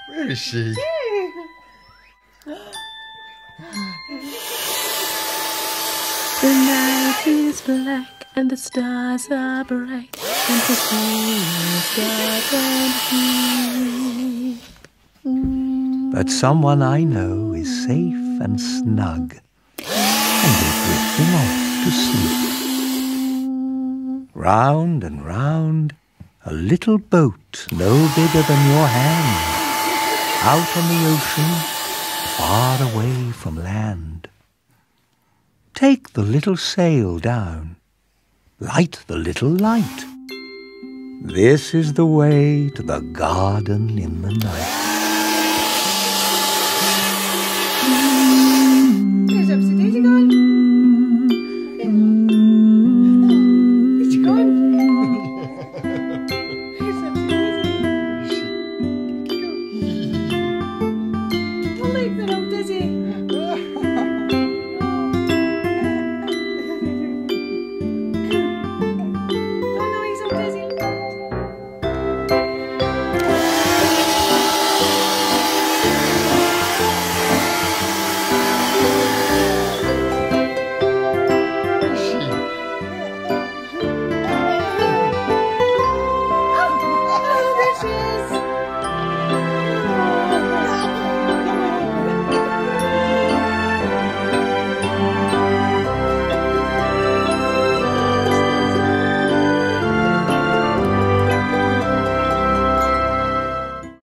Where is she? The night is black and the stars are bright and the sea is dark and deep. But someone I know is safe and snug, and they're drifting off to sleep. Round and round, a little boat no bigger than your hand, out on the ocean, far away from land. Take the little sail down, light the little light. This is the way to the garden in the night.